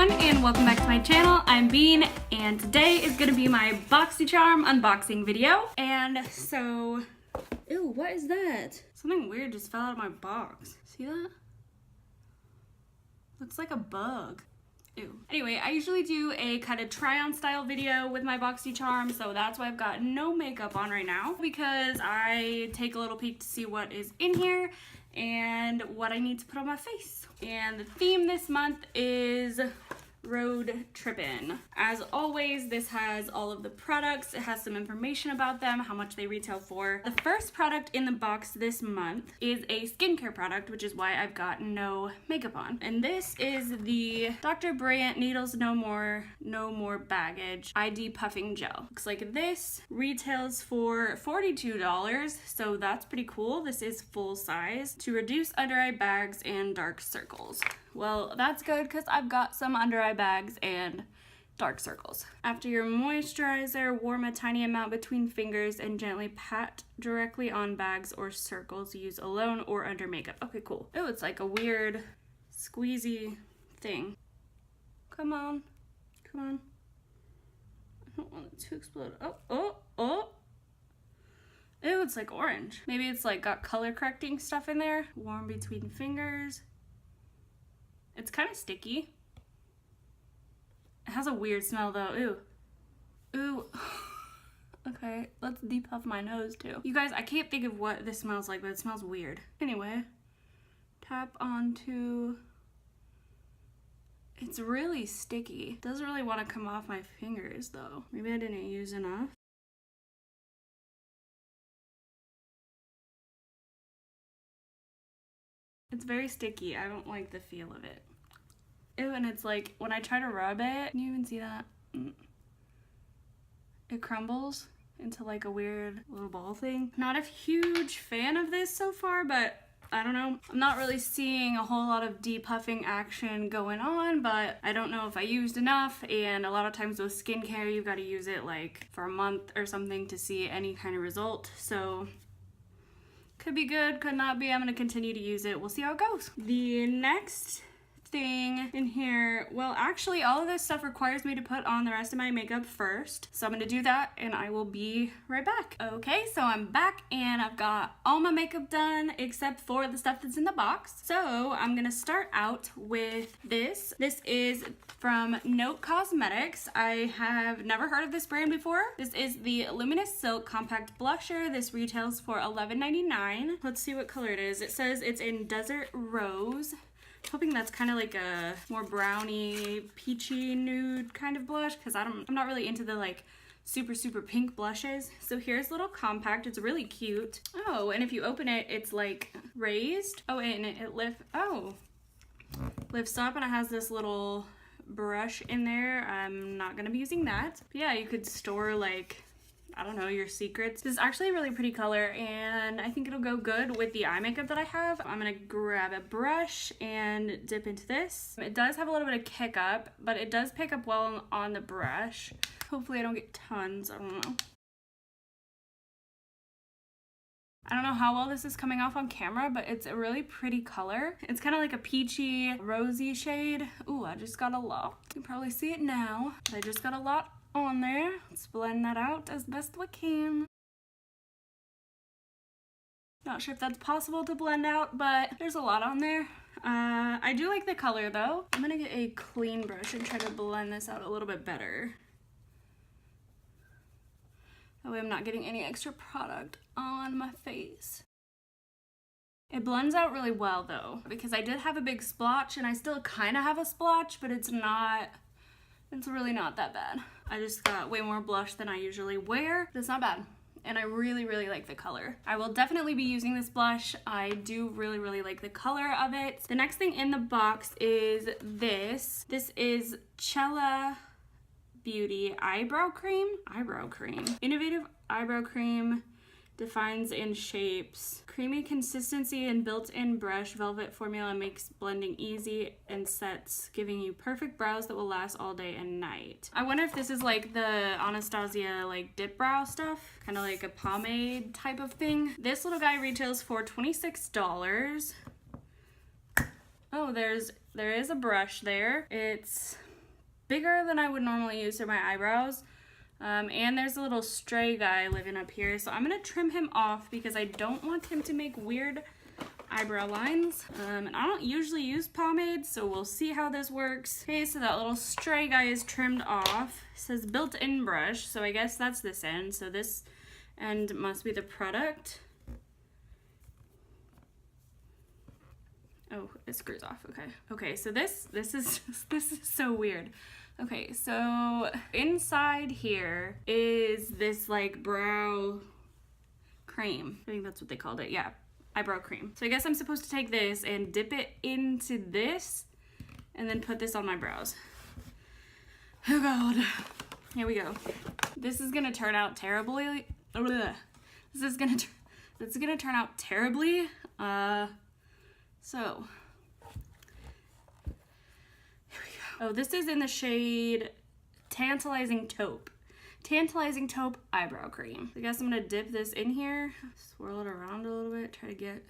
everyone, and welcome back to my channel. I'm Bean, and today is gonna be my Boxycharm unboxing video. And so, ew, what is that? Something weird just fell out of my box. See that? Looks like a bug. Ew. Anyway, I usually do a kind of try-on style video with my Boxycharm, so that's why I've got no makeup on right now, because I take a little peek to see what is in here and what I need to put on my face. And the theme this month is road trippin'. As always, this has all of the products. It has some information about them, how much they retail for. The first product in the box this month is a skincare product, which is why I've got no makeup on. And this is the Dr. Brandt Needles No More Baggage ID Puffing Gel. Looks like this retails for $42, so that's pretty cool. This is full size to reduce under eye bags and dark circles. Well, that's good because I've got some under eye bags and dark circles. After your moisturizer, warm a tiny amount between fingers and gently pat directly on bags or circles. Use alone or under makeup. Okay, cool. Oh, it's like a weird squeezy thing. Come on. Come on. I don't want it to explode. Oh. Ew, it's like orange. Maybe it's like got color correcting stuff in there. Warm between fingers. It's kind of sticky. It has a weird smell though. Ew. Ooh. Okay, let's depuff my nose too. You guys, I can't think of what this smells like, but it smells weird. Anyway, tap onto... It's really sticky. It doesn't really want to come off my fingers though. Maybe I didn't use enough. It's very sticky. I don't like the feel of it. Ew, and it's like, when I try to rub it, can you even see that? It crumbles into like a weird little ball thing. Not a huge fan of this so far, but I don't know. I'm not really seeing a whole lot of depuffing action going on, but I don't know if I used enough, and a lot of times with skincare, you've got to use it like for a month or something to see any kind of result, so could be good, could not be. I'm gonna continue to use it. We'll see how it goes. The next thing in here, well, actually all of this stuff requires me to put on the rest of my makeup first, so I'm gonna do that and I will be right back. Okay, so I'm back and I've got all my makeup done except for the stuff that's in the box. So I'm gonna start out with this. This is from Note Cosmetics. I have never heard of this brand before. This is the Luminous Silk Compact Blusher. This retails for $11.99. Let's see what color it is. It says it's in Desert Rose. Hoping that's kind of like a more browny, peachy nude kind of blush, because I'm not really into the like super pink blushes. So here's a little compact. It's really cute. Oh, and if you open it, it's like raised. Oh, and it lifts up, and it has this little brush in there. I'm not gonna be using that. But yeah, you could store like, I don't know, your secrets. This is actually a really pretty color, and I think it'll go good with the eye makeup that I have. I'm gonna grab a brush and dip into this. It does have a little bit of kick up, but it does pick up well on the brush. Hopefully I don't get tons, I don't know. I don't know how well this is coming off on camera, but it's a really pretty color. It's kind of like a peachy, rosy shade. Ooh, I just got a lot. You can probably see it now. I just got a lot on there. Let's blend that out as best we can. Not sure if that's possible to blend out, but there's a lot on there. I do like the color though. I'm gonna get a clean brush and try to blend this out a little bit better. That way I'm not getting any extra product on my face. It blends out really well though, because I did have a big splotch, and I still kind of have a splotch, but it's really not that bad. I just got way more blush than I usually wear. It's not bad, and I really like the color. I will definitely be using this blush. I do really like the color of it. The next thing in the box is this. This is Chella Beauty Eyebrow Cream. Innovative eyebrow cream. Defines and shapes. Creamy consistency and built-in brush velvet formula makes blending easy and sets, giving you perfect brows that will last all day and night. I wonder if this is like the Anastasia like dip brow stuff, kind of like a pomade type of thing. This little guy retails for $26. Oh, there is a brush there. It's bigger than I would normally use for my eyebrows. And there's a little stray guy living up here, so I'm gonna trim him off because I don't want him to make weird eyebrow lines. And I don't usually use pomade, so we'll see how this works. Okay, so that little stray guy is trimmed off. It says built-in brush, so I guess that's this end. So this end must be the product. Oh, it screws off. Okay, so this is so weird. Okay, so inside here is this like brow cream. I think that's what they called it. Yeah, eyebrow cream. So I guess I'm supposed to take this and dip it into this and then put this on my brows. Oh God. Here we go. This is gonna turn out terribly. This is gonna turn out terribly. So here we go. Oh, this is in the shade Tantalizing Taupe. Tantalizing Taupe eyebrow cream. I guess I'm gonna dip this in here, swirl it around a little bit, try to get,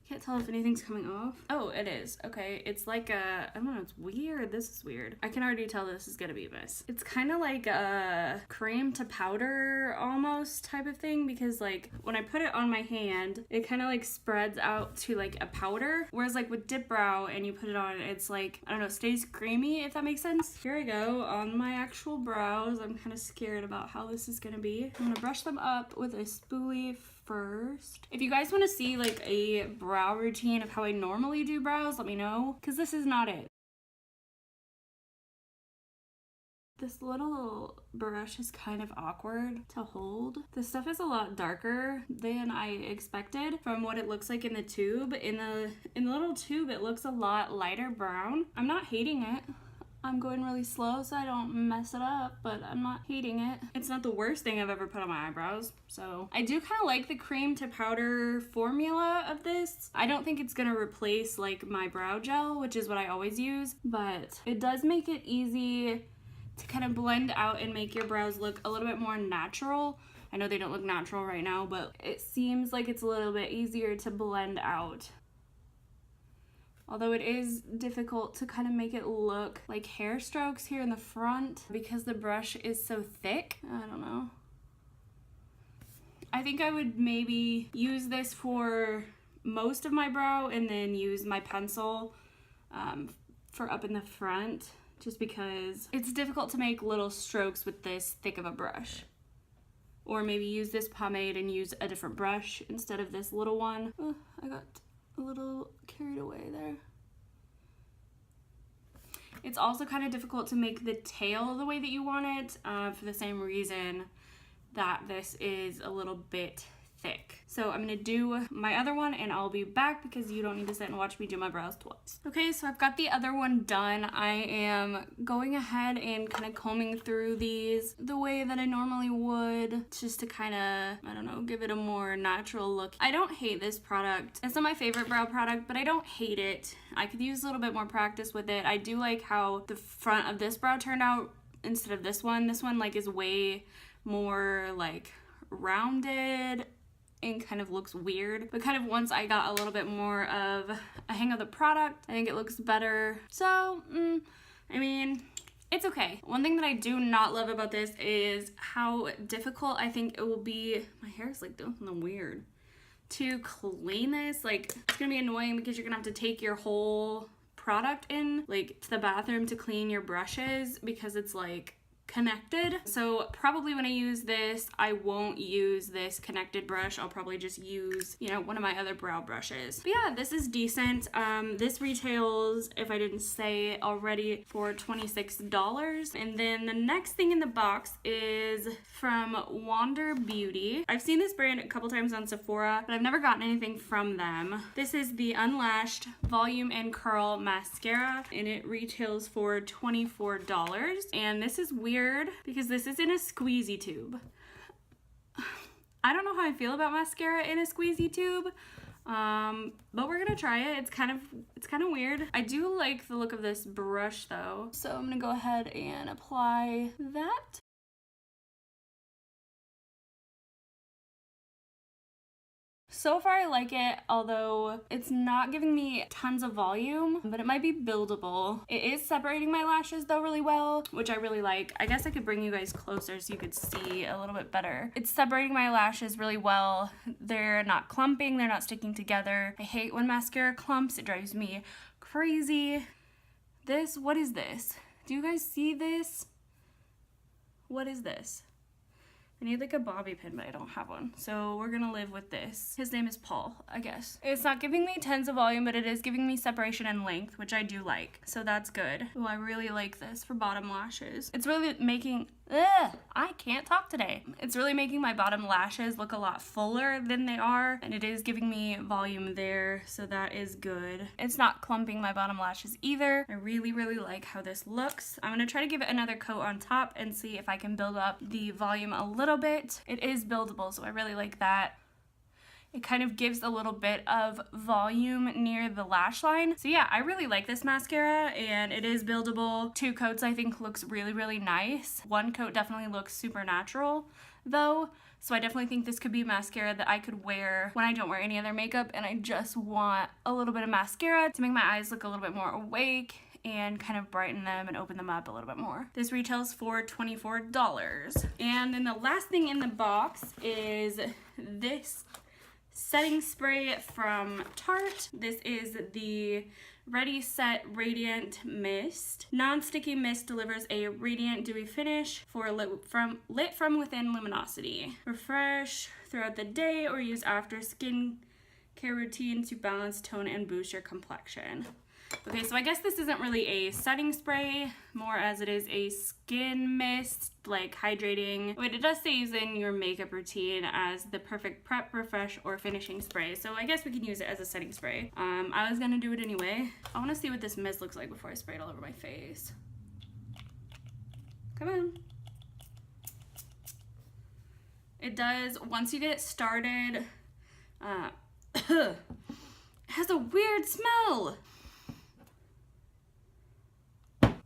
can't tell if anything's coming off. Oh, it is. Okay, it's like a, I don't know, it's weird. This is weird. I can already tell this is gonna be a mess. It's kind of like a cream to powder almost type of thing, because like when I put it on my hand, it kind of like spreads out to like a powder. Whereas like with Dip Brow and you put it on, it's like, I don't know, stays creamy, if that makes sense. Here I go on my actual brows. I'm kind of scared about how this is gonna be. I'm gonna brush them up with a spoolie first. If you guys want to see like a brow routine of how I normally do brows, let me know, because this is not it. This little brush is kind of awkward to hold. This stuff is a lot darker than I expected from what it looks like in the tube. In the little tube, it looks a lot lighter brown. I'm not hating it. I'm going really slow so I don't mess it up, but I'm not hating it. It's not the worst thing I've ever put on my eyebrows. So I do kind of like the cream to powder formula of this. I don't think it's gonna replace like my brow gel, which is what I always use, but it does make it easy to kind of blend out and make your brows look a little bit more natural. I know they don't look natural right now, but it seems like it's a little bit easier to blend out. Although it is difficult to kind of make it look like hair strokes here in the front because the brush is so thick. I don't know. I think I would maybe use this for most of my brow and then use my pencil for up in the front, just because it's difficult to make little strokes with this thick of a brush. Or maybe use this pomade and use a different brush instead of this little one. Oh, I got a little carried away there. It's also kind of difficult to make the tail the way that you want it for the same reason that this is a little bit thick. So I'm gonna do my other one and I'll be back because you don't need to sit and watch me do my brows twice. Okay, so I've got the other one done. I am going ahead and kind of combing through these the way that I normally would, just to kind of, I don't know, give it a more natural look. I don't hate this product. It's not my favorite brow product, but I don't hate it. I could use a little bit more practice with it. I do like how the front of this brow turned out instead of this one. This one like is way more like rounded and kind of looks weird, but kind of once I got a little bit more of a hang of the product, I think it looks better. So I mean, it's okay. One thing that I do not love about this is how difficult I think it will be. My hair is like doing something weird to clean this. Like, it's gonna be annoying because you're gonna have to take your whole product in like to the bathroom to clean your brushes because it's like connected. So probably when I use this, I won't use this connected brush. I'll probably just use, you know, one of my other brow brushes. But yeah, this is decent. This retails, if I didn't say already, for $26. And then the next thing in the box is from Wander Beauty. I've seen this brand a couple times on Sephora, but I've never gotten anything from them. This is the Unlashed Volume and Curl Mascara, and it retails for $24. And this is weird because this is in a squeezy tube. I don't know how I feel about mascara in a squeezy tube, but we're gonna try it. It's kind of weird. I do like the look of this brush though, so I'm gonna go ahead and apply that. So far I like it, although it's not giving me tons of volume, but it might be buildable. It is separating my lashes though really well, which I really like. I guess I could bring you guys closer so you could see a little bit better. It's separating my lashes really well. They're not clumping, they're not sticking together. I hate when mascara clumps, it drives me crazy. This, what is this? Do you guys see this? What is this? I need like a bobby pin, but I don't have one. So we're gonna live with this. His name is Paul, I guess. It's not giving me tons of volume, but it is giving me separation and length, which I do like. So that's good. Oh, I really like this for bottom lashes. It's really making, I can't talk today. It's really making my bottom lashes look a lot fuller than they are, and it is giving me volume there, so that is good. It's not clumping my bottom lashes either. I really, really like how this looks. I'm gonna try to give it another coat on top and see if I can build up the volume a little bit. It is buildable, so I really like that. It kind of gives a little bit of volume near the lash line. So yeah, I really like this mascara, and it is buildable. 2 coats I think looks really, really nice. 1 coat definitely looks super natural though. So I definitely think this could be mascara that I could wear when I don't wear any other makeup and I just want a little bit of mascara to make my eyes look a little bit more awake and kind of brighten them and open them up a little bit more. This retails for $24. And then the last thing in the box is this setting spray from Tarte. This is the Ready Set Radiant Mist. Non-sticky mist delivers a radiant dewy finish for lit from within luminosity. Refresh throughout the day or use after skin care routine to balance tone and boost your complexion. Okay, so I guess this isn't really a setting spray, more as it is a skin mist, like hydrating. But it does say use in your makeup routine as the perfect prep, refresh, or finishing spray. So I guess we can use it as a setting spray. I was gonna do it anyway. I wanna see what this mist looks like before I spray it all over my face. Come on. It does, once you get started, it has a weird smell.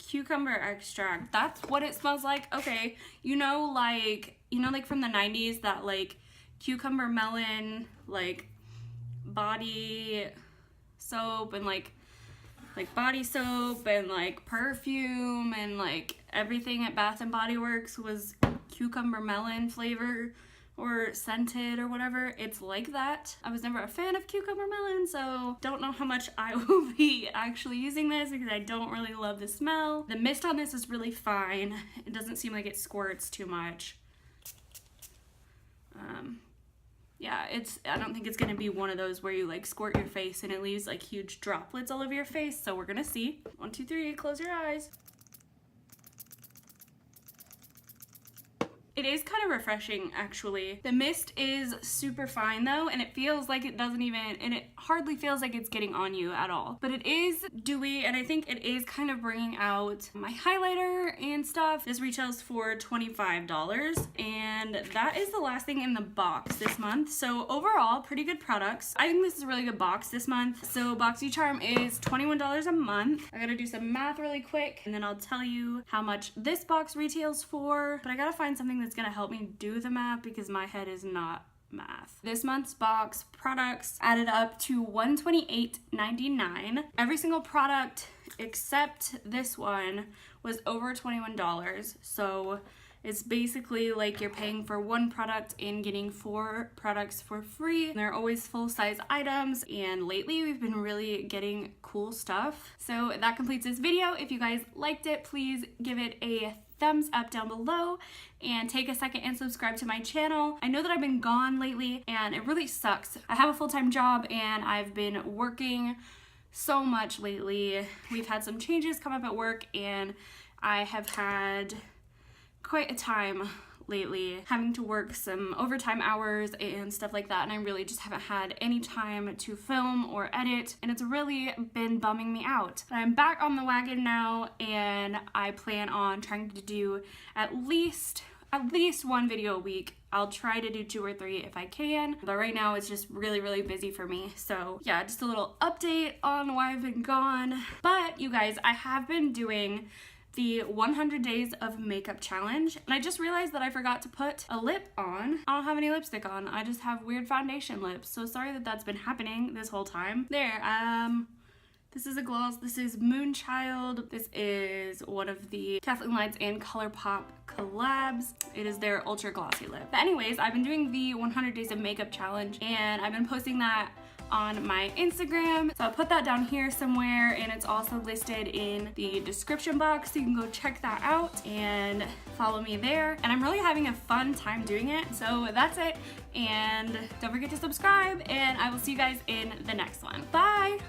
Cucumber extract, that's what it smells like. Okay, you know like from the 90s, that like cucumber melon like body soap and like body soap and like perfume and like everything at Bath and Body Works was cucumber melon flavor or scented or whatever. It's like that. I was never a fan of cucumber melon, so don't know how much I will be actually using this because I don't really love the smell. The mist on this is really fine. It doesn't seem like it squirts too much. Yeah, I don't think it's gonna be one of those where you like squirt your face and it leaves like huge droplets all over your face, so we're gonna see. 1, 2, 3, close your eyes. It is kind of refreshing, actually. The mist is super fine though, and it feels like it doesn't even, and it hardly feels like it's getting on you at all. But it is dewy, and I think it is kind of bringing out my highlighter and stuff. This retails for $25, and that is the last thing in the box this month. So overall, pretty good products. I think this is a really good box this month. So Boxycharm is $21 a month. I gotta do some math really quick, and then I'll tell you how much this box retails for, but I gotta find something that's gonna help me do the math because my head is not math. This month's box products added up to $128.99. Every single product except this one was over $21, so it's basically like you're paying for 1 product and getting 4 products for free. And they're always full-size items, and lately we've been really getting cool stuff. So that completes this video. If you guys liked it, please give it a thumbs up down below and take a second and subscribe to my channel. I know that I've been gone lately and it really sucks. I have a full-time job and I've been working so much lately. We've had some changes come up at work and I have had quite a time lately having to work some overtime hours and stuff like that, and I really just haven't had any time to film or edit, and it's really been bumming me out. But I'm back on the wagon now, and I plan on trying to do at least 1 video a week. I'll try to do 2 or 3 if I can, but right now it's just really busy for me. So yeah, just a little update on why I've been gone. But you guys, I have been doing the 100 days of makeup challenge. And I just realized that I forgot to put a lip on. I don't have any lipstick on. I just have weird foundation lips. So sorry that that's been happening this whole time. There, this is a gloss. This is Moonchild. This is one of the Kathleen Lights and ColourPop collabs. It is their ultra glossy lip. But anyways, I've been doing the 100 days of makeup challenge and I've been posting that on my Instagram. So I'll put that down here somewhere, and it's also listed in the description box, so you can go check that out and follow me there. And I'm really having a fun time doing it. So that's it. And don't forget to subscribe, and I will see you guys in the next one. Bye!